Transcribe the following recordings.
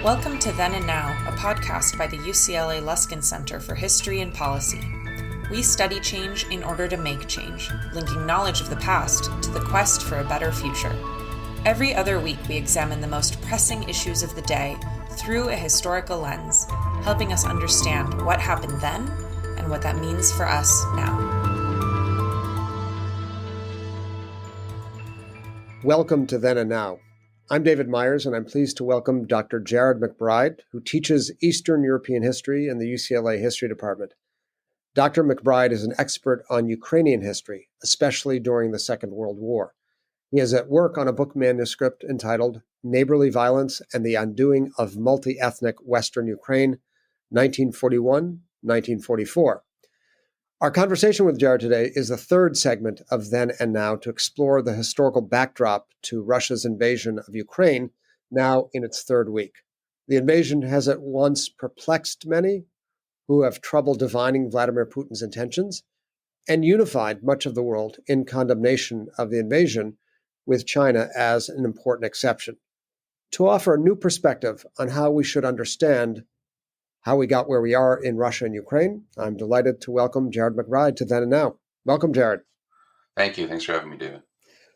Welcome to Then and Now, a podcast by the UCLA Luskin Center for History and Policy. We study change in order to make change, linking knowledge of the past to the quest for a better future. Every other week, we examine the most pressing issues of the day through a historical lens, helping us understand what happened then and what that means for us now. Welcome to Then and Now. I'm David Myers, and I'm pleased to welcome Dr. Jared McBride, who teaches Eastern European history in the UCLA History Department. Dr. McBride is an expert on Ukrainian history, especially during the Second World War. He is at work on a book manuscript entitled Neighborly Violence and the Undoing of Multi-Ethnic Western Ukraine, 1941-1944. Our conversation with Jared today is the third segment of Then and Now to explore the historical backdrop to Russia's invasion of Ukraine, now in its third week. The invasion has at once perplexed many who have trouble divining Vladimir Putin's intentions and unified much of the world in condemnation of the invasion, with China as an important exception. To offer a new perspective on how we should understand how we got where we are in Russia and Ukraine, I'm delighted to welcome Jared McBride to Then and Now. Welcome, Jared. Thank you. Thanks for having me, David.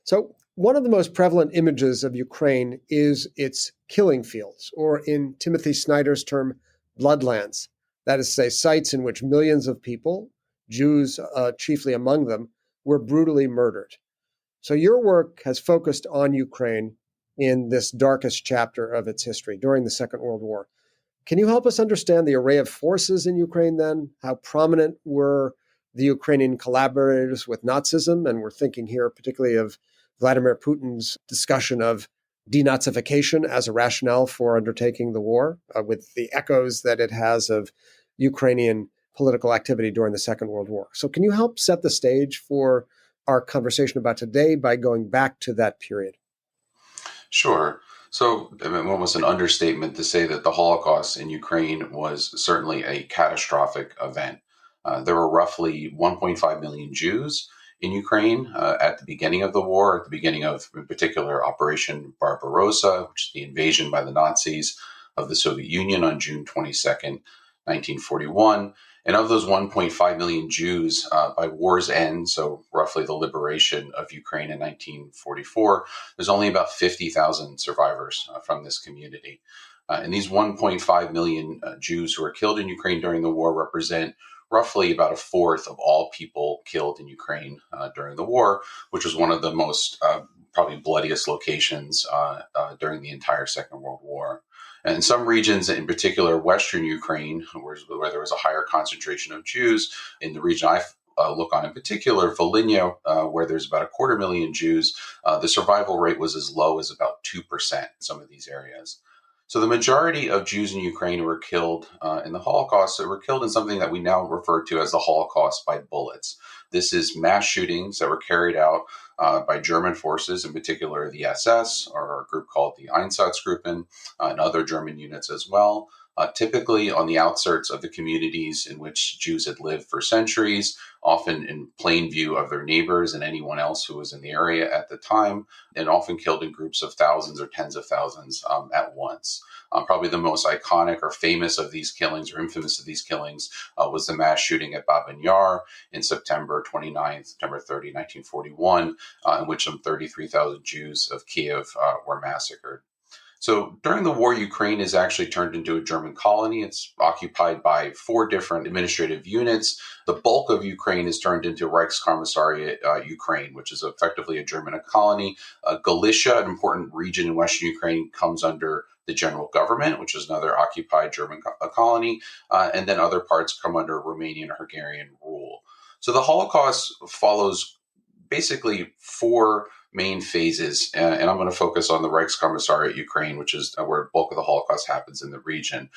So, one of the most prevalent images of Ukraine is its killing fields, or in Timothy Snyder's term, bloodlands. That is to say, sites in which millions of people, Jews chiefly among them, were brutally murdered. So your work has focused on Ukraine in this darkest chapter of its history during the Second World War. Can you help us understand the array of forces in Ukraine then? How prominent were the Ukrainian collaborators with Nazism? And we're thinking here particularly of Vladimir Putin's discussion of denazification as a rationale for undertaking the war, with the echoes that it has of Ukrainian political activity during the Second World War. So can you help set the stage for our conversation about today by going back to that period? Sure. So, almost an understatement to say that the Holocaust in Ukraine was certainly a catastrophic event. There were roughly 1.5 million Jews in Ukraine at the beginning of the war, at the beginning of, in particular, Operation Barbarossa, which is the invasion by the Nazis of the Soviet Union on June 22nd, 1941. And of those 1.5 million Jews, by war's end, so roughly the liberation of Ukraine in 1944, there's only about 50,000 survivors from this community. And these 1.5 million Jews who were killed in Ukraine during the war represent roughly about a fourth of all people killed in Ukraine during the war, which was one of the most probably bloodiest locations during the entire Second World War. And in some regions, in particular Western Ukraine, where there was a higher concentration of Jews, in the region I look on in particular, Volhynia, where there's about 250,000 Jews, the survival rate was as low as about 2% in some of these areas. So the majority of Jews in Ukraine who were killed in the Holocaust were killed in something that we now refer to as the Holocaust by bullets. This is mass shootings that were carried out by German forces, in particular the SS, or a group called the Einsatzgruppen, and other German units as well, typically on the outskirts of the communities in which Jews had lived for centuries, often in plain view of their neighbors and anyone else who was in the area at the time, and often killed in groups of thousands or tens of thousands at once. Probably the most iconic or famous of these killings, or infamous of these killings, was the mass shooting at Babin Yar in September 30, 1941, in which some 33,000 Jews of Kiev were massacred. So during the war, Ukraine is actually turned into a German colony. It's occupied by 4 different administrative units. The bulk of Ukraine is turned into Reichskommissariat Ukraine, which is effectively a German colony. Galicia, an important region in Western Ukraine, comes under the general government, which is another occupied German colony. And then other parts come under Romanian or Hungarian rule. So the Holocaust follows basically 4 main phases, and I'm going to focus on the Reichskommissariat Ukraine, which is where the bulk of the Holocaust happens in the region.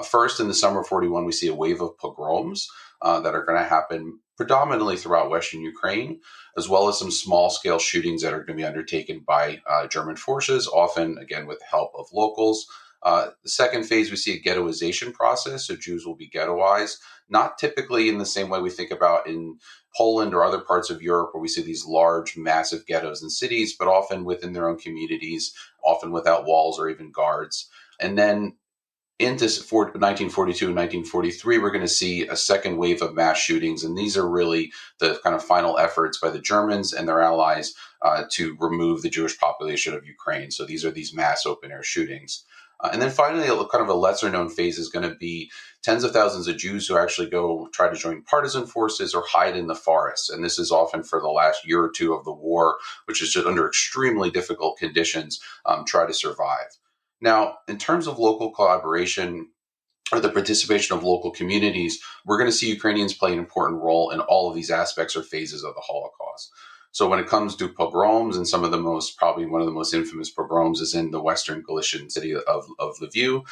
First, in the summer of 41, we see a wave of pogroms that are going to happen predominantly throughout Western Ukraine, as well as some small-scale shootings that are going to be undertaken by German forces, often, again, with the help of locals. The second phase, we see a ghettoization process, so Jews will be ghettoized, not typically in the same way we think about in Poland or other parts of Europe where we see these large, massive ghettos in cities, but often within their own communities, often without walls or even guards. And then into 1942 and 1943, we're going to see a second wave of mass shootings. And these are really the kind of final efforts by the Germans and their allies to remove the Jewish population of Ukraine. So these are these mass open air shootings. And then finally, kind of a lesser known phase is going to be tens of thousands of Jews who actually go try to join partisan forces or hide in the forests. And this is often for the last year or two of the war, which is just under extremely difficult conditions, try to survive. Now, in terms of local collaboration or the participation of local communities, we're going to see Ukrainians play an important role in all of these aspects or phases of the Holocaust. So when it comes to pogroms, and some of the most, probably one of the most infamous pogroms is in the Western Galician city of Lviv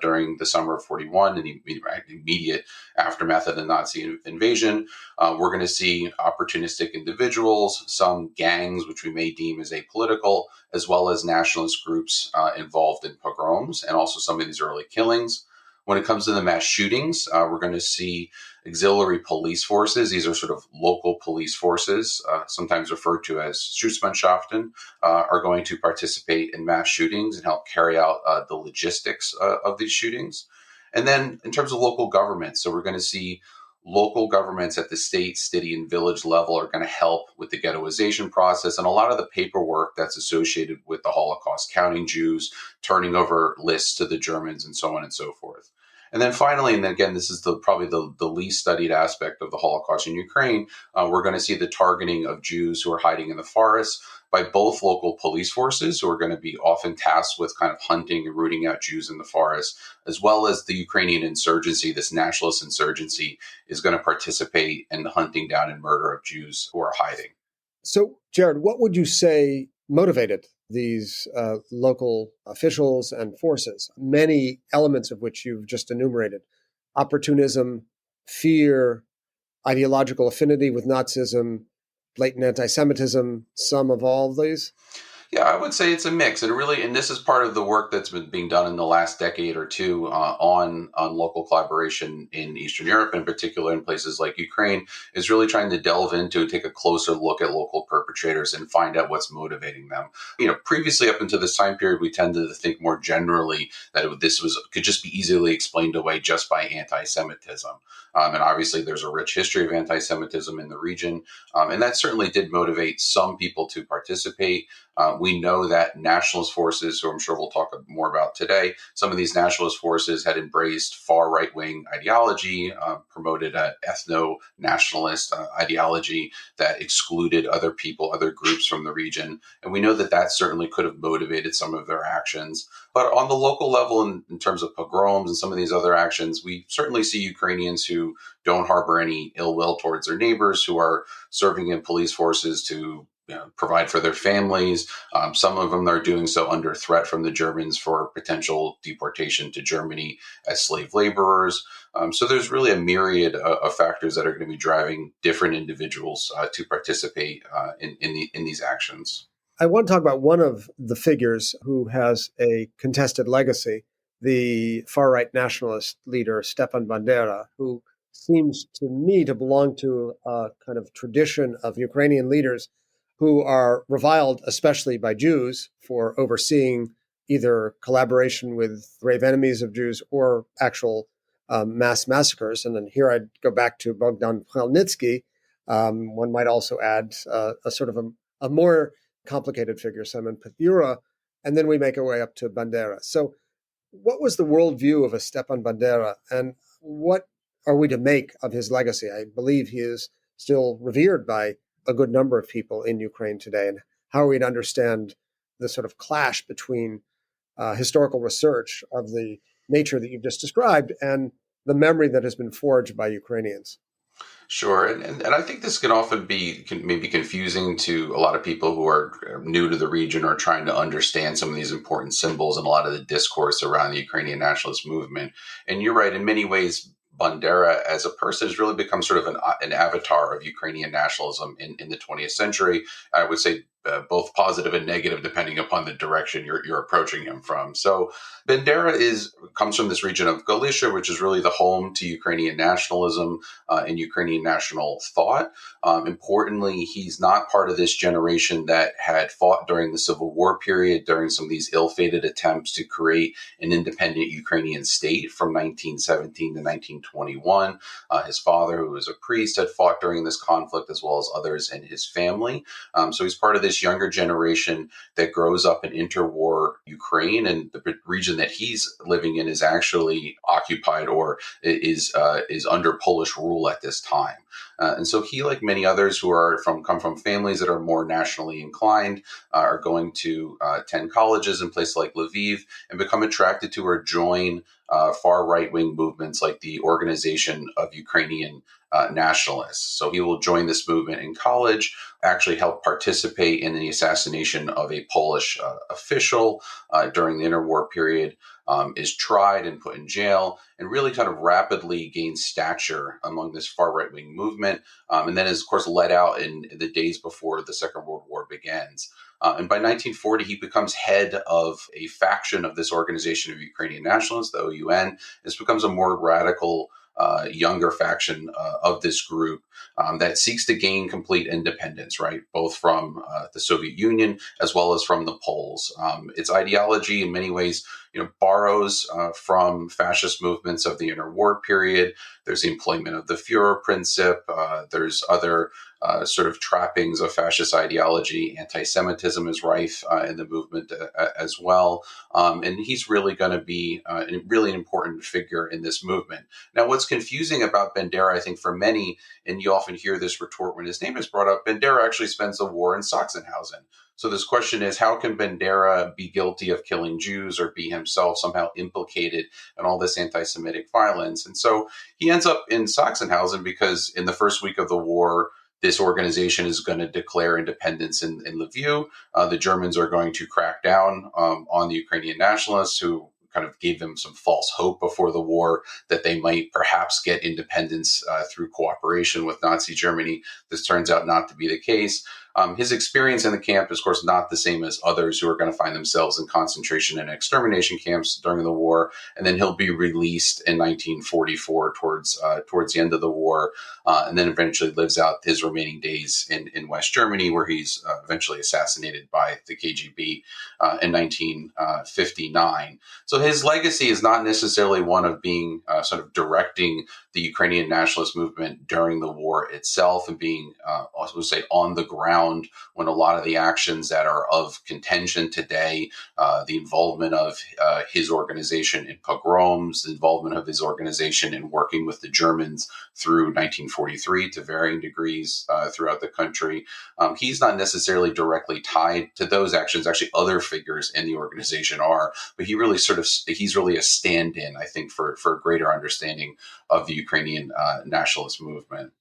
during the summer of 41 and the immediate aftermath of the Nazi invasion. We're going to see opportunistic individuals, some gangs, which we may deem as apolitical, as well as nationalist groups involved in pogroms, and also some of these early killings. When it comes to the mass shootings, we're going to see auxiliary police forces. These are sort of local police forces, sometimes referred to as Schutzmannschaften, are going to participate in mass shootings and help carry out the logistics of these shootings. And then in terms of local governments, so we're going to see local governments at the state, city, and village level are going to help with the ghettoization process and a lot of the paperwork that's associated with the Holocaust, counting Jews, turning over lists to the Germans, and so on and so forth. And then finally, and again, this is probably the least studied aspect of the Holocaust in Ukraine, we're going to see the targeting of Jews who are hiding in the forests by both local police forces, who are going to be often tasked with kind of hunting and rooting out Jews in the forest, as well as the Ukrainian insurgency, this nationalist insurgency, is going to participate in the hunting down and murder of Jews who are hiding. So, Jared, what would you say motivated these local officials and forces, many elements of which you've just enumerated? Opportunism, fear, ideological affinity with Nazism, blatant anti-Semitism, some of all of these? Yeah, I would say it's a mix, and this is part of the work that's been being done in the last decade or two on local collaboration in Eastern Europe, in particular in places like Ukraine, is really trying to delve into, take a closer look at local perpetrators and find out what's motivating them. Previously up until this time period, we tended to think more generally that could just be easily explained away just by anti-Semitism, and obviously there's a rich history of anti-Semitism in the region, and that certainly did motivate some people to participate. We know that nationalist forces, who I'm sure we'll talk more about today, some of these nationalist forces had embraced far right-wing ideology, promoted an ethno-nationalist ideology that excluded other people, other groups from the region. And we know that certainly could have motivated some of their actions. But on the local level, in terms of pogroms and some of these other actions, we certainly see Ukrainians who don't harbor any ill will towards their neighbors, who are serving in police forces to provide for their families. Some of them are doing so under threat from the Germans for potential deportation to Germany as slave laborers. So there's really a myriad of factors that are going to be driving different individuals to participate in these actions. I want to talk about one of the figures who has a contested legacy, the far-right nationalist leader, Stepan Bandera, who seems to me to belong to a kind of tradition of Ukrainian leaders who are reviled, especially by Jews, for overseeing either collaboration with grave enemies of Jews or actual mass massacres. And then here I'd go back to Bogdan Khmelnytsky. One might also add a sort of a more complicated figure, Simon Petlura, and then we make our way up to Bandera. So what was the worldview of a Stepan Bandera, and what are we to make of his legacy? I believe he is still revered by a good number of people in Ukraine today, and how are we to understand the sort of clash between historical research of the nature that you've just described and the memory that has been forged by Ukrainians? Sure. And I think this can often be maybe confusing to a lot of people who are new to the region or trying to understand some of these important symbols and a lot of the discourse around the Ukrainian nationalist movement. And you're right, in many ways, Bandera as a person has really become sort of an avatar of Ukrainian nationalism in the 20th century. I would say both positive and negative depending upon the direction you're approaching him from. So Bandera comes from this region of Galicia, which is really the home to Ukrainian nationalism and Ukrainian national thought. Importantly, he's not part of this generation that had fought during the Civil War period, during some of these ill-fated attempts to create an independent Ukrainian state from 1917 to 1921. His father, who was a priest, had fought during this conflict, as well as others in his family. So he's part of this younger generation that grows up in interwar Ukraine, and the region that he's living in is actually occupied or is under Polish rule at this time. And so he, like many others who come from families that are more nationally inclined, are going to attend colleges in places like Lviv and become attracted to or join far right-wing movements like the Organization of Ukrainian Nationalists. So he will join this movement in college, actually help participate in the assassination of a Polish official during the interwar period, is tried and put in jail, and really kind of rapidly gains stature among this far right-wing movement, and then is, of course, let out in the days before the Second World War begins. And by 1940, he becomes head of a faction of this Organization of Ukrainian Nationalists, the OUN. This becomes a more radical, younger faction of this group that seeks to gain complete independence, right, both from the Soviet Union as well as from the Poles. Its ideology, in many ways, borrows from fascist movements of the interwar period. There's the employment of the Führer principle. There's other sort of trappings of fascist ideology. Anti-Semitism is rife in the movement as well. And he's really going to be really an important figure in this movement. Now, what's confusing about Bandera, I think, for many, and you often hear this retort when his name is brought up, Bandera actually spends the war in Sachsenhausen. So this question is, how can Bandera be guilty of killing Jews or be himself somehow implicated in all this anti-Semitic violence? And so he ends up in Sachsenhausen because in the first week of the war, this organization is going to declare independence in Lviv. The Germans are going to crack down on the Ukrainian nationalists who kind of gave them some false hope before the war that they might perhaps get independence through cooperation with Nazi Germany. This turns out not to be the case. His experience in the camp is, of course, not the same as others who are going to find themselves in concentration and extermination camps during the war. And then he'll be released in 1944 towards the end of the war, and then eventually lives out his remaining days in West Germany, where he's eventually assassinated by the KGB in 1959. So his legacy is not necessarily one of being sort of directing the Ukrainian nationalist movement during the war itself and being, I would say, on the ground when a lot of the actions that are of contention today, the involvement of his organization in pogroms, the involvement of his organization in working with the Germans through 1943 to varying degrees throughout the country. He's not necessarily directly tied to those actions. Actually, other figures in the organization are, but he's really a stand-in, I think, for a greater understanding of the Ukrainian nationalist movement.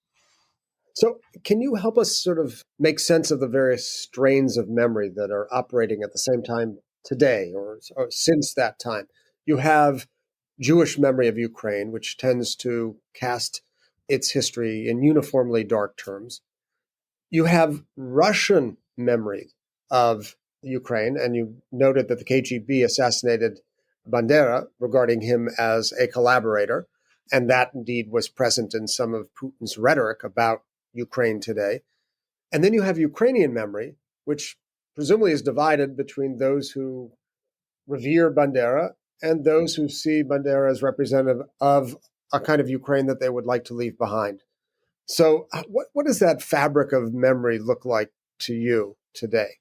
So can you help us sort of make sense of the various strains of memory that are operating at the same time today or since that time? You have Jewish memory of Ukraine, which tends to cast its history in uniformly dark terms. You have Russian memory of Ukraine, and you noted that the KGB assassinated Bandera, regarding him as a collaborator, and that indeed was present in some of Putin's rhetoric about Ukraine today. And then you have Ukrainian memory, which presumably is divided between those who revere Bandera and those who see Bandera as representative of a kind of Ukraine that they would like to leave behind. So what does that fabric of memory look like to you today?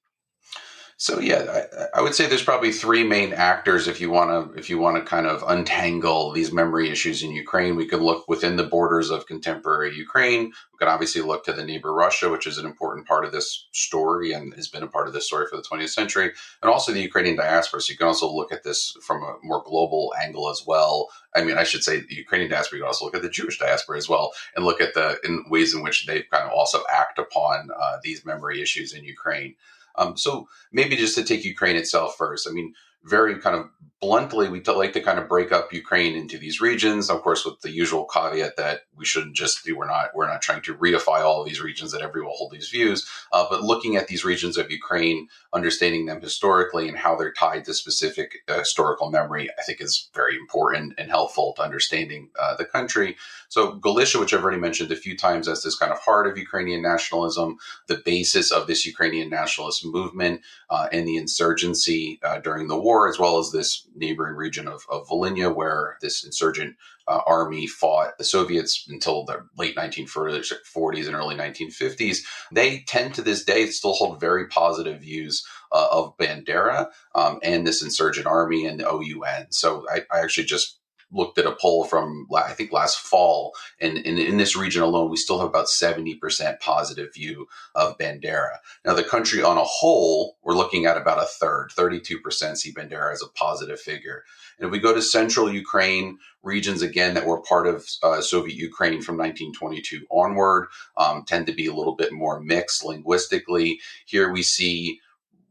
So yeah, I would say there's probably three main actors if you want to kind of untangle these memory issues in Ukraine. We could look within the borders of contemporary Ukraine. We could obviously look to the neighbor Russia, which is an important part of this story and has been a part of this story for the 20th century, and also the Ukrainian diaspora. So you can also look at this from a more global angle as well. I mean, I should say the Ukrainian diaspora. You can also look at the Jewish diaspora as well, and look at in ways in which they kind of also act upon these memory issues in Ukraine. So maybe just to take Ukraine itself first, I mean, very kind of bluntly, we like to kind of break up Ukraine into these regions, of course, with the usual caveat that we shouldn't just do, we're not trying to reify all of these regions, that everyone will hold these views, but looking at these regions of Ukraine, understanding them historically and how they're tied to specific historical memory, I think is very important and helpful to understanding the country. So Galicia, which I've already mentioned a few times as this kind of heart of Ukrainian nationalism, the basis of this Ukrainian nationalist movement and the insurgency during the war, as well as this neighboring region of Volhynia, where this insurgent army fought the Soviets until the late 1940s and early 1950s. They tend to this day still hold very positive views of Bandera and this insurgent army and the OUN. So I actually just looked at a poll from, I think, last fall, and in this region alone, we still have about 70% positive view of Bandera. Now, the country on a whole, we're looking at about a third, 32% see Bandera as a positive figure. And if we go to central Ukraine, regions, again, that were part of Soviet Ukraine from 1922 onward, tend to be a little bit more mixed linguistically. Here we see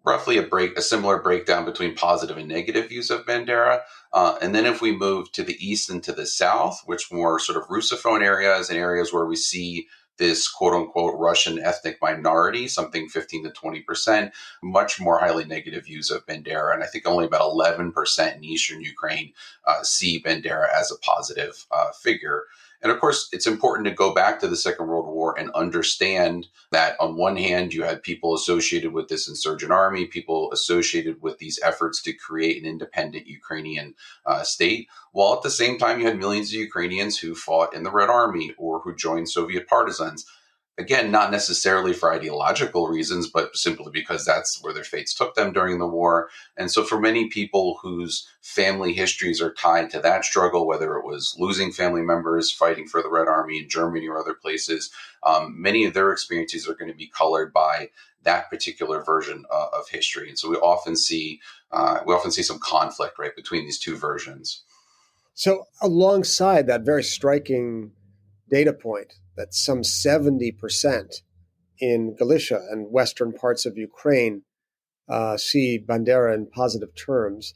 roughly a similar breakdown between positive and negative views of Bandera. And then if we move to the east and to the south, which more sort of Russophone areas and areas where we see this quote unquote Russian ethnic minority, something 15 to 20%, much more highly negative views of Bandera. And I think only about 11% in eastern Ukraine see Bandera as a positive figure. And of course, it's important to go back to the Second World War and understand that on one hand, you had people associated with this insurgent army, people associated with these efforts to create an independent Ukrainian state, while at the same time, you had millions of Ukrainians who fought in the Red Army or who joined Soviet partisans. Again, not necessarily for ideological reasons, but simply because that's where their fates took them during the war. And so for many people whose family histories are tied to that struggle, whether it was losing family members fighting for the Red Army in Germany or other places, many of their experiences are going to be colored by that particular version of history. And so we often see some conflict, right, between these two versions. So alongside that very striking data point that some 70% in Galicia and western parts of Ukraine see Bandera in positive terms.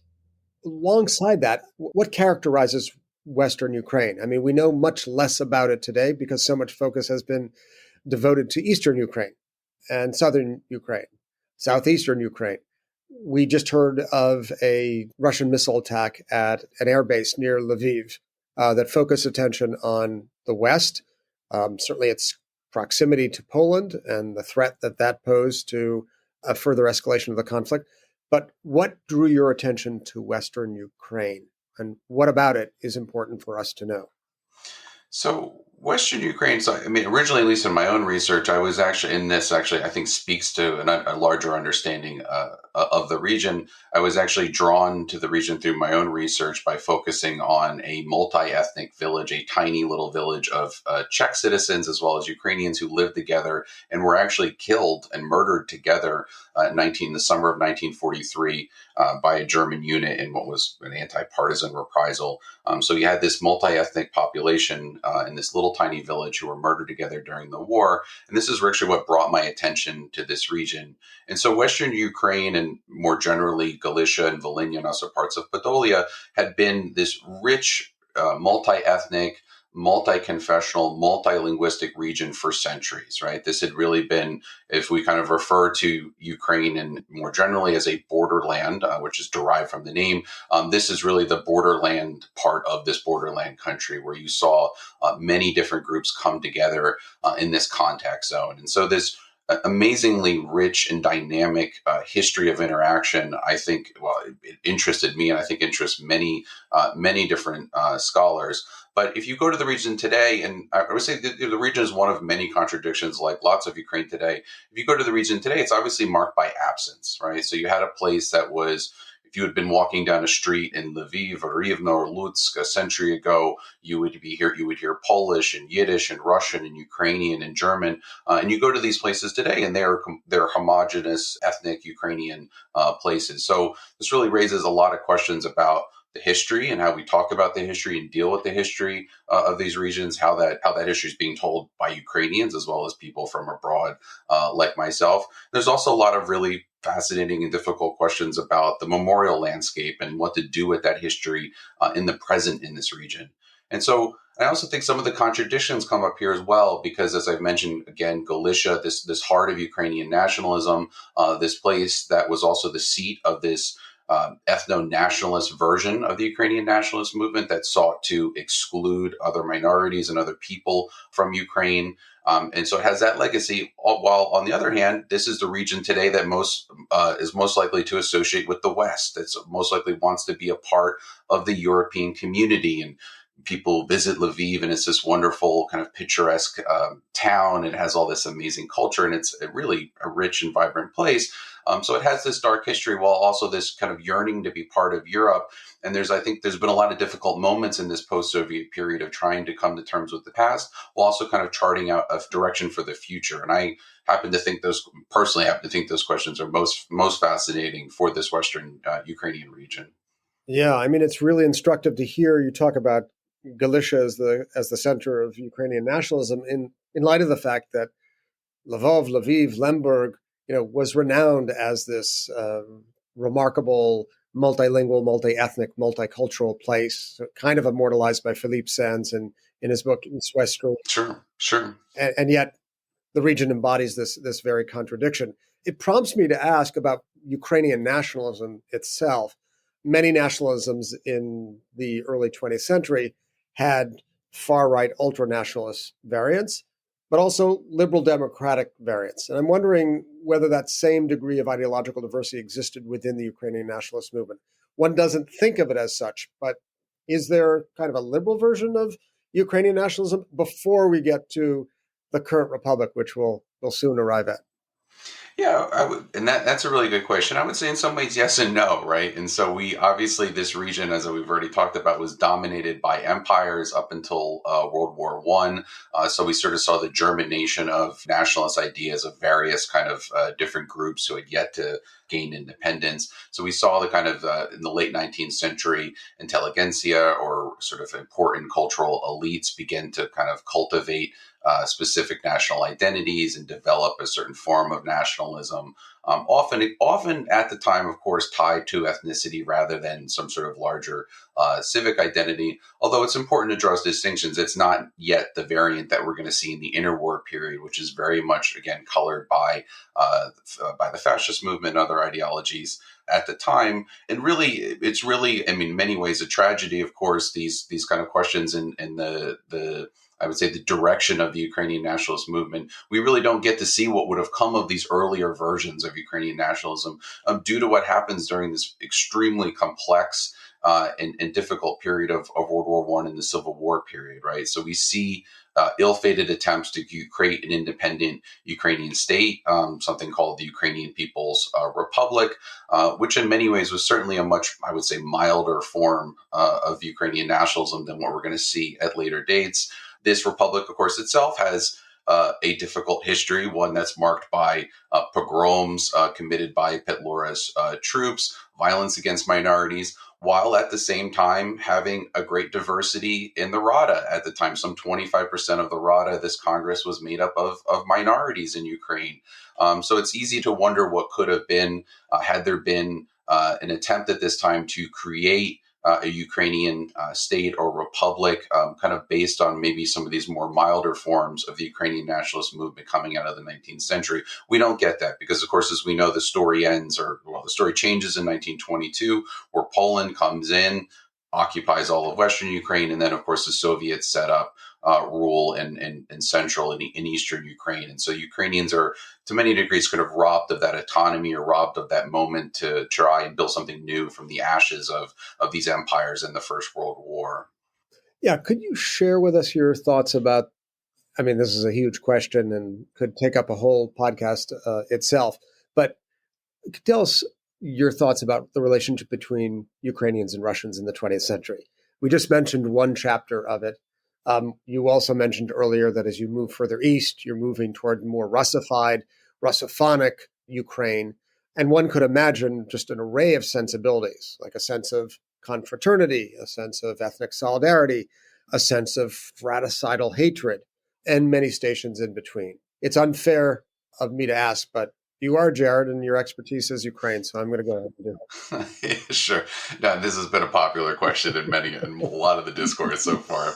Alongside that, what characterizes Western Ukraine? I mean, we know much less about it today because so much focus has been devoted to Eastern Ukraine and Southern Ukraine, Southeastern Ukraine. We just heard of a Russian missile attack at an airbase near Lviv that focused attention on the West, certainly its proximity to Poland and the threat that posed to a further escalation of the conflict. But what drew your attention to Western Ukraine, and what about it is important for us to know? So Western Ukraine, so I mean, originally, at least in my own research, I was actually in this, actually, I think speaks to a larger understanding of the region. I was actually drawn to the region through my own research by focusing on a multi-ethnic village, a tiny little village of Czech citizens as well as Ukrainians who lived together and were actually killed and murdered together in the summer of 1943 by a German unit in what was an anti-partisan reprisal. So you had this multi-ethnic population in this little tiny village who were murdered together during the war. And this is actually what brought my attention to this region. And so Western Ukraine and more generally Galicia and Volhynia and also parts of Podolia had been this rich, multi-ethnic, multi-confessional, multilinguistic region for centuries, right? This had really been, if we kind of refer to Ukraine and more generally as a borderland, which is derived from the name, this is really the borderland part of this borderland country where you saw many different groups come together in this contact zone. And so this amazingly rich and dynamic history of interaction, I think, well, it interested me and I think interests many different scholars. But if you go to the region today, and I would say the region is one of many contradictions, like lots of Ukraine today. If you go to the region today, it's obviously marked by absence, right? So you had a place that was, if you had been walking down a street in Lviv or Rivne or Lutsk a century ago, you would hear Polish and Yiddish and Russian and Ukrainian and German. And you go to these places today, and they're homogenous ethnic Ukrainian places. So this really raises a lot of questions about the history and how we talk about the history and deal with the history of these regions, how that history is being told by Ukrainians as well as people from abroad like myself. There's also a lot of really fascinating and difficult questions about the memorial landscape and what to do with that history in the present in this region. And so I also think some of the contradictions come up here as well, because as I've mentioned, again, Galicia, this heart of Ukrainian nationalism, this place that was also the seat of this ethno-nationalist version of the Ukrainian nationalist movement that sought to exclude other minorities and other people from Ukraine. And so it has that legacy. While on the other hand, this is the region today that is most likely to associate with the West. That's most likely wants to be a part of the European community. And people visit Lviv, and it's this wonderful kind of picturesque town. It has all this amazing culture, and it's really a rich and vibrant place. So it has this dark history, while also this kind of yearning to be part of Europe. And I think there's been a lot of difficult moments in this post-Soviet period of trying to come to terms with the past, while also kind of charting out a direction for the future. And I personally happen to think those questions are most fascinating for this Western Ukrainian region. Yeah, I mean, it's really instructive to hear you talk about Galicia as the center of Ukrainian nationalism in light of the fact that Lviv, Lemberg, was renowned as this remarkable multilingual, multi-ethnic, multicultural place, kind of immortalized by Philippe Sands in his book East West Story. Sure. And yet the region embodies this very contradiction. It prompts me to ask about Ukrainian nationalism itself. Many nationalisms in the early 20th century had far-right ultra-nationalist variants, but also liberal democratic variants. And I'm wondering whether that same degree of ideological diversity existed within the Ukrainian nationalist movement. One doesn't think of it as such, but is there kind of a liberal version of Ukrainian nationalism before we get to the current republic, which we'll soon arrive at? Yeah, and that's a really good question. I would say in some ways yes and no, right? And so this region, as we've already talked about, was dominated by empires up until World War I. So we sort of saw the germination of nationalist ideas of various kind of different groups who had yet to gain independence. So we saw the kind of in the late 19th century intelligentsia, or sort of important cultural elites, begin to kind of cultivate specific national identities and develop a certain form of nationalism, often at the time, of course, tied to ethnicity rather than some sort of larger civic identity. Although it's important to draw distinctions, it's not yet the variant that we're going to see in the interwar period, which is very much, again, colored by the fascist movement and other ideologies at the time. And really, it's really, I mean, in many ways, a tragedy, of course, these kind of questions in the I would say the direction of the Ukrainian nationalist movement. We really don't get to see what would have come of these earlier versions of Ukrainian nationalism due to what happens during this extremely complex and difficult period of World War I and the Civil War period, right? So we see ill-fated attempts to create an independent Ukrainian state, something called the Ukrainian People's Republic, which in many ways was certainly a much, I would say, milder form of Ukrainian nationalism than what we're going to see at later dates. This republic, of course, itself has a difficult history, one that's marked by pogroms committed by Petliura's troops, violence against minorities, while at the same time having a great diversity in the Rada at the time. Some 25% of the Rada, this Congress, was made up of minorities in Ukraine. So it's easy to wonder what could have been had there been an attempt at this time to create a Ukrainian state or republic, kind of based on maybe some of these more milder forms of the Ukrainian nationalist movement coming out of the 19th century. We don't get that because, of course, as we know, the story the story changes in 1922, where Poland comes in, occupies all of Western Ukraine, and then, of course, the Soviets set up rule in central and in eastern Ukraine. And so Ukrainians are, to many degrees, kind of robbed of that autonomy or robbed of that moment to try and build something new from the ashes of these empires in the First World War. Yeah, could you share with us your thoughts about, I mean, this is a huge question and could take up a whole podcast itself, but tell us your thoughts about the relationship between Ukrainians and Russians in the 20th century. We just mentioned one chapter of it. You also mentioned earlier that as you move further east, you're moving toward more Russified, Russophonic Ukraine. And one could imagine just an array of sensibilities, like a sense of confraternity, a sense of ethnic solidarity, a sense of fratricidal hatred, and many stations in between. It's unfair of me to ask, but You are, Jared, and your expertise is Ukraine, so I'm going to go ahead and do Yeah, sure. Now, this has been a popular question in a lot of the discourse so far.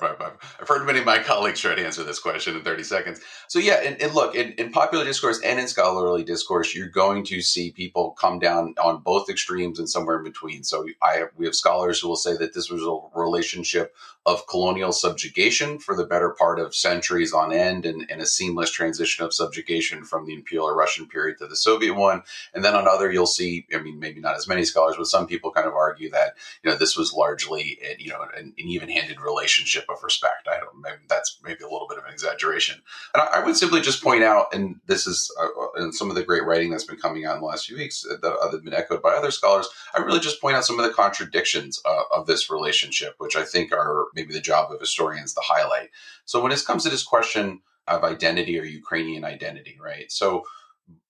I've heard many of my colleagues try to answer this question in 30 seconds. So, yeah, and look, in popular discourse and in scholarly discourse, you're going to see people come down on both extremes and somewhere in between. So, we have scholars who will say that this was a relationship of colonial subjugation for the better part of centuries on end, and a seamless transition of subjugation from the Imperial Russian period to the Soviet one. And then on other, you'll see, I mean, maybe not as many scholars, but some people kind of argue that, this was largely, an even-handed relationship of respect. I don't, maybe that's maybe a little bit of an exaggeration. And I would simply just point out, and this is in some of the great writing that's been coming out in the last few weeks that have been echoed by other scholars, I really just point out some of the contradictions of this relationship, which I think are maybe the job of historians to highlight. So when it comes to this question of identity or Ukrainian identity, right? So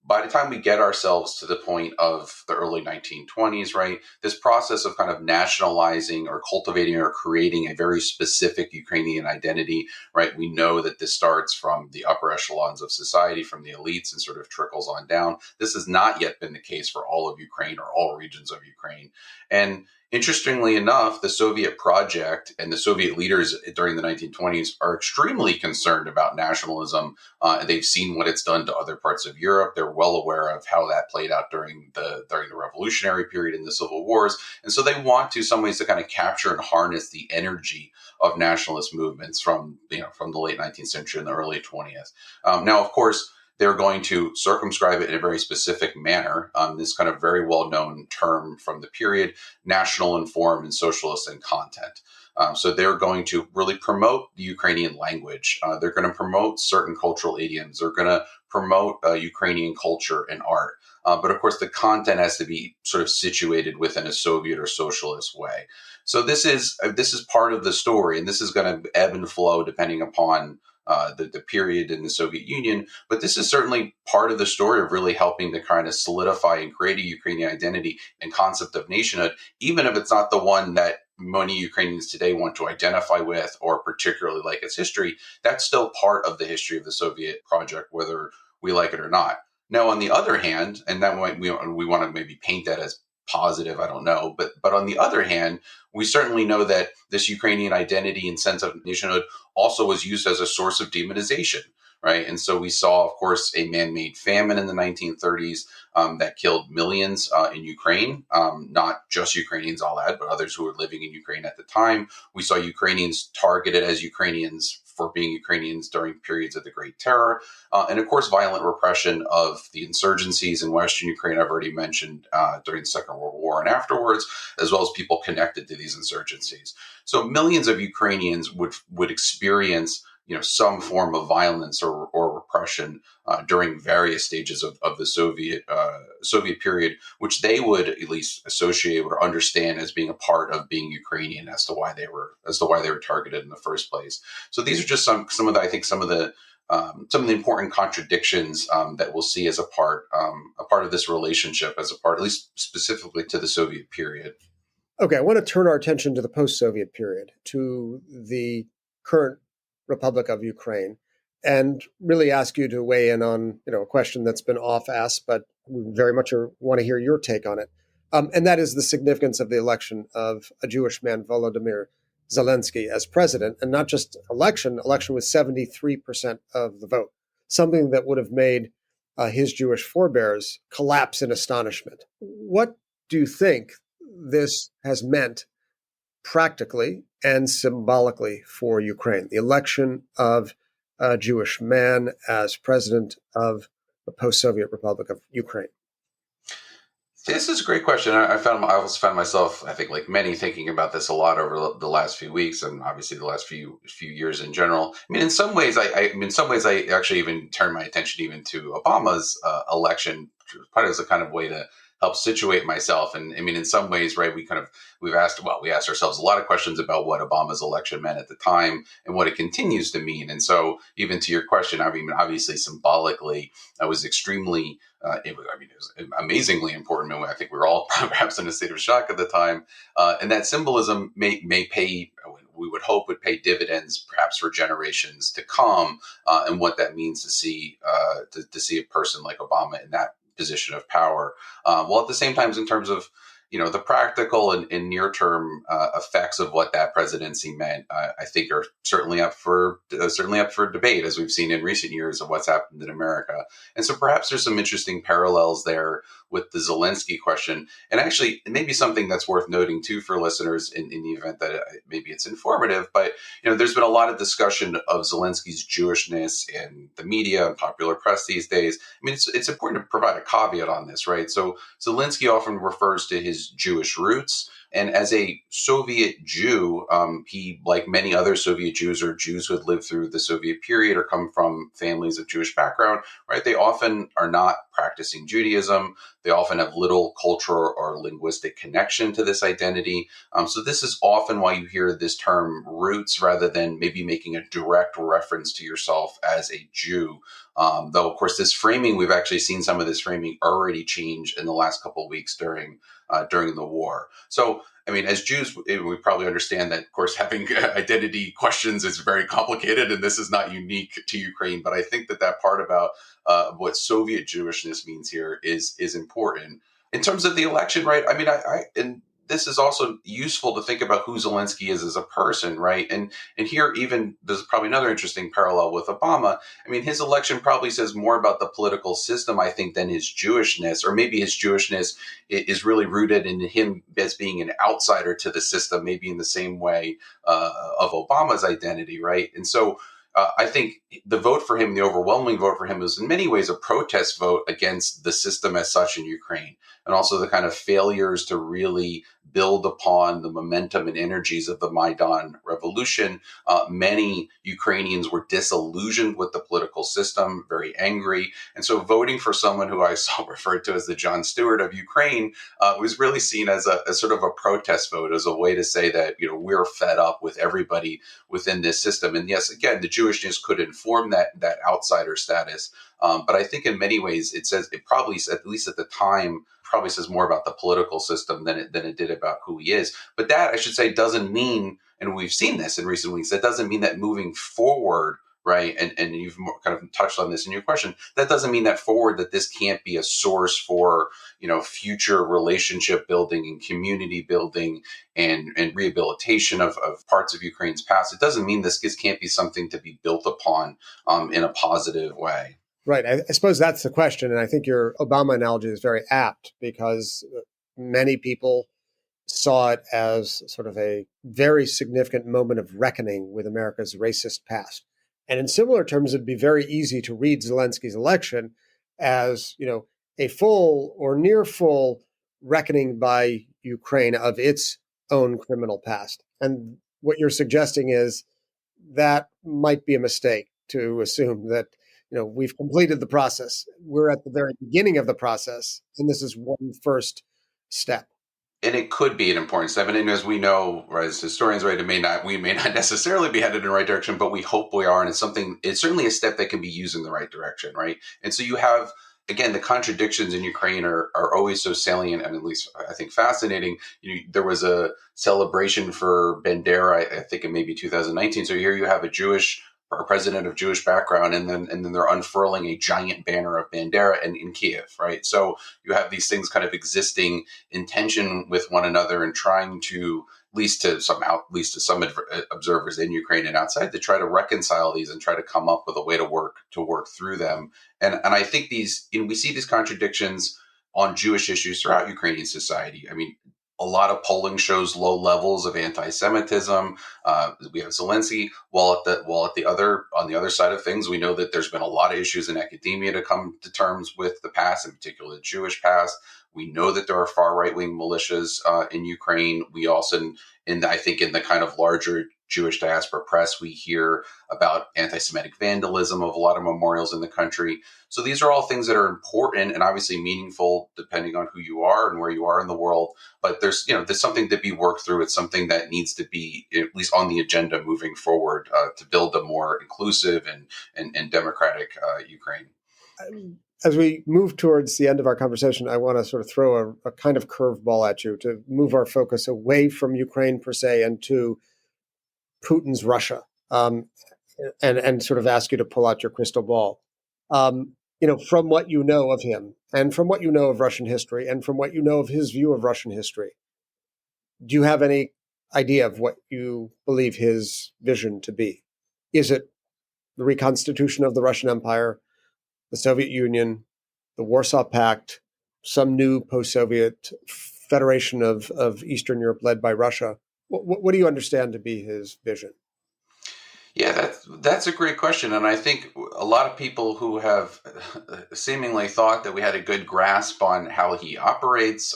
by the time we get ourselves to the point of the early 1920s, right, this process of kind of nationalizing or cultivating or creating a very specific Ukrainian identity, right, we know that this starts from the upper echelons of society, from the elites, and sort of trickles on down. This has not yet been the case for all of Ukraine or all regions of Ukraine. And interestingly enough, the Soviet project and the Soviet leaders during the 1920s are extremely concerned about nationalism. They've seen what it's done to other parts of Europe. They're well aware of how that played out during the revolutionary period and the civil wars. And so they want to, some ways, to kind of capture and harness the energy of nationalist movements from the late 19th century and the early 20th. Now, of course, they're going to circumscribe it in a very specific manner. This kind of very well-known term from the period, national in form and socialist in content. So they're going to really promote the Ukrainian language. They're going to promote certain cultural idioms. They're going to promote Ukrainian culture and art. But of course, the content has to be sort of situated within a Soviet or socialist way. So this is part of the story, and this is going to ebb and flow depending upon the period in the Soviet Union. But this is certainly part of the story of really helping to kind of solidify and create a Ukrainian identity and concept of nationhood, even if it's not the one that many Ukrainians today want to identify with or particularly like its history. That's still part of the history of the Soviet project, whether we like it or not. Now, on the other hand, and that might we want to maybe paint that as positive, I don't know, but on the other hand, we certainly know that this Ukrainian identity and sense of nationhood also was used as a source of demonization, right? And so we saw, of course, a man-made famine in the 1930s that killed millions in Ukraine, not just Ukrainians, I'll add, but others who were living in Ukraine at the time. We saw Ukrainians targeted as Ukrainians for being Ukrainians during periods of the Great Terror. And of course, violent repression of the insurgencies in Western Ukraine, I've already mentioned, during the Second World War and afterwards, as well as people connected to these insurgencies. So millions of Ukrainians would experience some form of violence or repression during various stages of the Soviet period, which they would at least associate or understand as being a part of being Ukrainian as to why they were targeted in the first place. So these are just some of the, I think some of the important contradictions that we'll see as a part of this relationship, as a part, at least specifically to the Soviet period. Okay, I want to turn our attention to the post-Soviet period, to the current Republic of Ukraine, and really ask you to weigh in on a question that's been off asked, but we very much want to hear your take on it. And that is the significance of the election of a Jewish man, Volodymyr Zelensky, as president, and not just election with 73% of the vote, something that would have made his Jewish forebears collapse in astonishment. What do you think this has meant practically and symbolically for Ukraine, the election of a Jewish man as president of the post-Soviet Republic of Ukraine? This is a great question. I also found myself, I think, like many, thinking about this a lot over the last few weeks, and obviously the last few years in general. I mean, in some ways, I actually even turned my attention even to Obama's election, part as a kind of way to help situate myself. And I mean, in some ways, right, we asked ourselves a lot of questions about what Obama's election meant at the time and what it continues to mean. And so, even to your question, I mean, obviously, symbolically, I was extremely. It was amazingly important. And I think we were all perhaps in a state of shock at the time. And that symbolism may pay, we would hope would pay dividends perhaps for generations to come, and what that means to see a person like Obama in that position of power. While at the same time, in terms of the practical and near-term effects of what that presidency meant, I think are certainly up for debate, as we've seen in recent years of what's happened in America. And so perhaps there's some interesting parallels there with the Zelensky question. And actually, maybe something that's worth noting too for listeners in the event that maybe it's informative. But there's been a lot of discussion of Zelensky's Jewishness in the media and popular press these days. I mean, it's important to provide a caveat on this, right? So Zelensky often refers to his Jewish roots. And as a Soviet Jew, he, like many other Soviet Jews or Jews who had lived through the Soviet period or come from families of Jewish background, right? They often are not practicing Judaism. They often have little cultural or linguistic connection to this identity. So this is often why you hear this term roots rather than maybe making a direct reference to yourself as a Jew. Though, of course, this framing, we've actually seen some of this framing already change in the last couple of weeks during the war. So, I mean, as Jews, we probably understand that, of course, having identity questions is very complicated, and this is not unique to Ukraine. But I think that part about what Soviet Jewishness means here is important. In terms of the election, right? I mean, and this is also useful to think about who Zelensky is as a person, right? And here, even there's probably another interesting parallel with Obama. I mean, his election probably says more about the political system, I think, than his Jewishness, or maybe his Jewishness is really rooted in him as being an outsider to the system, maybe in the same way of Obama's identity, right? And so I think the vote for him, the overwhelming vote for him, was in many ways a protest vote against the system as such in Ukraine, and also the kind of failures to really build upon the momentum and energies of the Maidan revolution. Many Ukrainians were disillusioned with the political system, very angry. And so voting for someone who I saw referred to as the Jon Stewart of Ukraine was really seen as a sort of a protest vote, as a way to say that, we're fed up with everybody within this system. And yes, again, the Jewishness could inform that outsider status. But I think in many ways it probably, at least at the time, probably says more about the political system than it did about who he is. But that, I should say, doesn't mean, and we've seen this in recent weeks, that doesn't mean that moving forward, right, and you've kind of touched on this in your question, that doesn't mean that forward that this can't be a source for, future relationship building and community building and rehabilitation of parts of Ukraine's past. It doesn't mean this can't be something to be built upon in a positive way. Right. I suppose that's the question. And I think your Obama analogy is very apt because many people saw it as sort of a very significant moment of reckoning with America's racist past. And in similar terms, it'd be very easy to read Zelensky's election as, a full or near full reckoning by Ukraine of its own criminal past. And what you're suggesting is that might be a mistake to assume that we've completed the process. We're at the very beginning of the process, and this is one first step. And it could be an important step. And as we know, right, as historians, right, we may not necessarily be headed in the right direction, but we hope we are. And it's certainly a step that can be used in the right direction, right? And so you have, again, the contradictions in Ukraine are always so salient and at least I think fascinating. There was a celebration for Bandera, I think in maybe 2019. So here you have a president of Jewish background, and then they're unfurling a giant banner of Bandera in Kiev, right? So you have these things kind of existing in tension with one another and trying to, at least to some observers in Ukraine and outside, to try to reconcile these and try to come up with a way to work through them. And I think we see these contradictions on Jewish issues throughout Ukrainian society. I mean, a lot of polling shows low levels of anti-Semitism. We have Zelensky. On the other side of things, we know that there's been a lot of issues in academia to come to terms with the past, in particular the Jewish past. We know that there are far right-wing militias in Ukraine. We also, I think, in the kind of larger Jewish diaspora press, we hear about anti-Semitic vandalism of a lot of memorials in the country. So these are all things that are important and obviously meaningful depending on who you are and where you are in the world. But there's something to be worked through. It's something that needs to be at least on the agenda moving forward to build a more inclusive and democratic Ukraine. As we move towards the end of our conversation, I want to sort of throw a kind of curveball at you to move our focus away from Ukraine per se and to Putin's Russia, and sort of ask you to pull out your crystal ball. from what you know of him and from what you know of Russian history and from what you know of his view of Russian history, do you have any idea of what you believe his vision to be? Is it the reconstitution of the Russian Empire, the Soviet Union, the Warsaw Pact, some new post-Soviet federation of Eastern Europe led by Russia? What do you understand to be his vision? Yeah, that's a great question, and I think a lot of people who have seemingly thought that we had a good grasp on how he operates,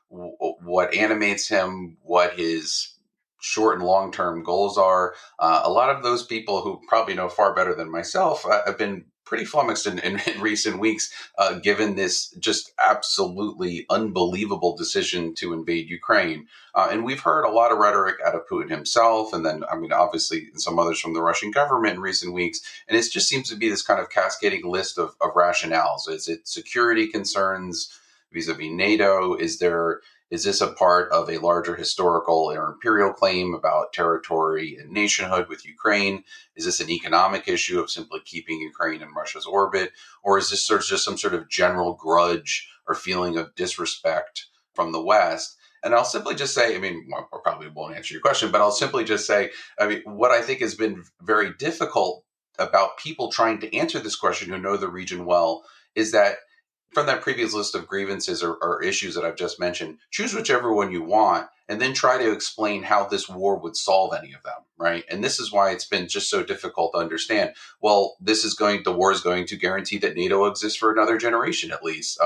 what animates him, what his short and long term goals are. A lot of those people who probably know far better than myself have been pretty flummoxed in recent weeks, given this just absolutely unbelievable decision to invade Ukraine. And we've heard a lot of rhetoric out of Putin himself, and then, I mean, obviously, some others from the Russian government in recent weeks. And it just seems to be this kind of cascading list of rationales. Is it security concerns vis-a-vis NATO? Is this a part of a larger historical or imperial claim about territory and nationhood with Ukraine? Is this an economic issue of simply keeping Ukraine in Russia's orbit? Or is this sort of just some sort of general grudge or feeling of disrespect from the West? And I'll simply just say, I mean, I probably won't answer your question, but I'll simply just say, I mean, what I think has been very difficult about people trying to answer this question who know the region well is that from that previous list of grievances or issues that I've just mentioned, choose whichever one you want and then try to explain how this war would solve any of them, right? And this is why it's been just so difficult to understand. Well, the war is going to guarantee that NATO exists for another generation at least.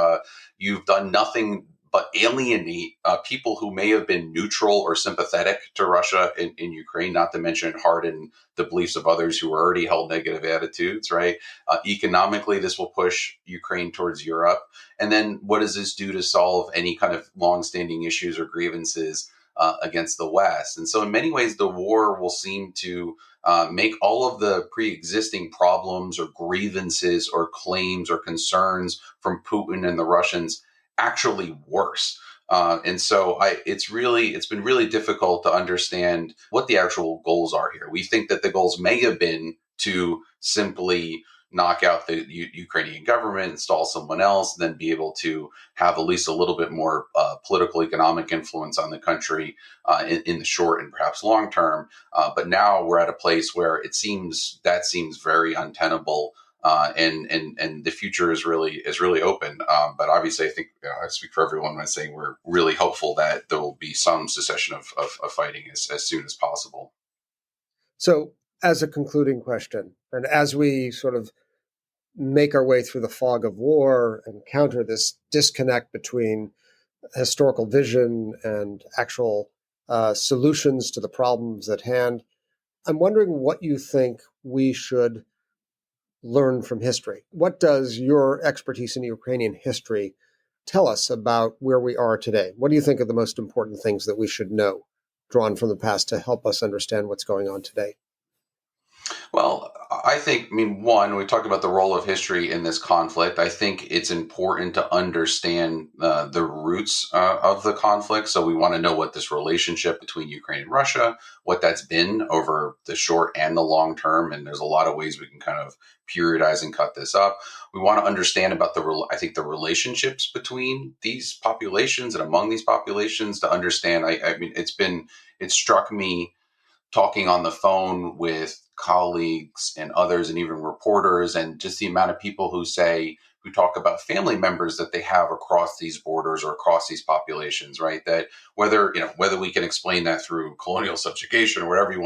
You've done nothing but alienate people who may have been neutral or sympathetic to Russia in Ukraine, not to mention harden the beliefs of others who already held negative attitudes, right? Economically, this will push Ukraine towards Europe. And then what does this do to solve any kind of longstanding issues or grievances against the West? And so in many ways, the war will seem to make all of the pre-existing problems or grievances or claims or concerns from Putin and the Russians actually worse. And so it's been really difficult to understand what the actual goals are here. We think that the goals may have been to simply knock out the Ukrainian government, install someone else, then be able to have at least a little bit more political economic influence on the country in the short and perhaps long term. But now we're at a place where seems very untenable. And the future is really open. But obviously, I think I speak for everyone when saying we're really hopeful that there will be some cessation of fighting as soon as possible. So, as a concluding question, and as we sort of make our way through the fog of war and counter this disconnect between historical vision and actual solutions to the problems at hand, I'm wondering what you think we should learn from history. What does your expertise in Ukrainian history tell us about where we are today? What do you think are the most important things that we should know, drawn from the past, to help us understand what's going on today? Well, I think, one, we talked about the role of history in this conflict. I think it's important to understand the roots of the conflict. So we want to know what this relationship between Ukraine and Russia, what that's been over the short and the long term. And there's a lot of ways we can kind of periodize and cut this up. We want to understand about the relationships between these populations and among these populations to understand. It struck me talking on the phone with colleagues and others and even reporters, and just the amount of people who talk about family members that they have across these borders or across these populations, right? That whether we can explain that through colonial subjugation or however you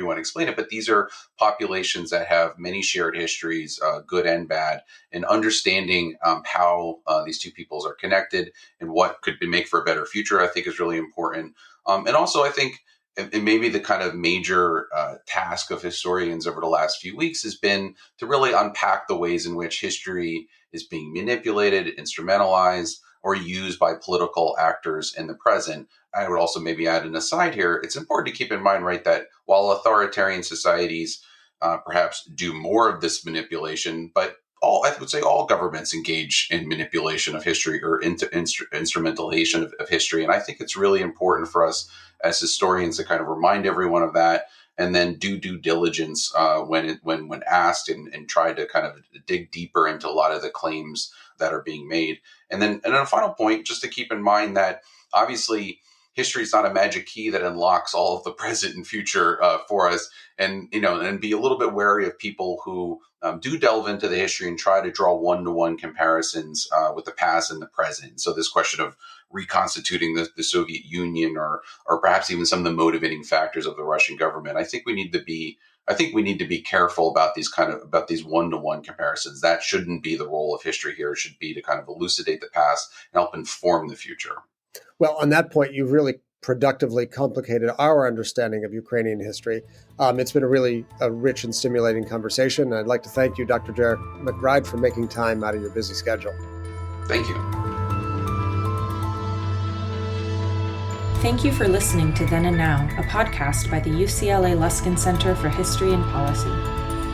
want to explain it, but these are populations that have many shared histories, good and bad, and understanding how these two peoples are connected and what could make for a better future, I think is really important. And also, I think, and maybe the kind of major task of historians over the last few weeks has been to really unpack the ways in which history is being manipulated, instrumentalized, or used by political actors in the present. I would also maybe add an aside here. It's important to keep in mind, right, that while authoritarian societies perhaps do more of this manipulation, but I would say all governments engage in manipulation of history or instrumentalization of history. And I think it's really important for us as historians to kind of remind everyone of that and then do due diligence when asked, and try to kind of dig deeper into a lot of the claims that are being made. And then a final point, just to keep in mind that obviously history is not a magic key that unlocks all of the present and future for us, and be a little bit wary of people who do delve into the history and try to draw one-to-one comparisons with the past and the present. So this question of reconstituting the Soviet Union, or perhaps even some of the motivating factors of the Russian government, I think we need to be careful about these one-to-one comparisons. That shouldn't be the role of history here. It should be to kind of elucidate the past and help inform the future. Well, on that point, you've really productively complicated our understanding of Ukrainian history. It's been a really rich and stimulating conversation. I'd like to thank you, Dr. Jared McBride, for making time out of your busy schedule. Thank you. Thank you for listening to Then and Now, a podcast by the UCLA Luskin Center for History and Policy.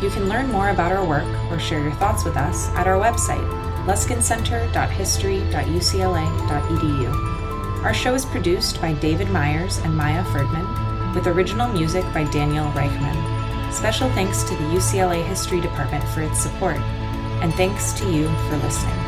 You can learn more about our work or share your thoughts with us at our website, luskincenter.history.ucla.edu. Our show is produced by David Myers and Maya Ferdman, with original music by Daniel Reichman. Special thanks to the UCLA History Department for its support, and thanks to you for listening.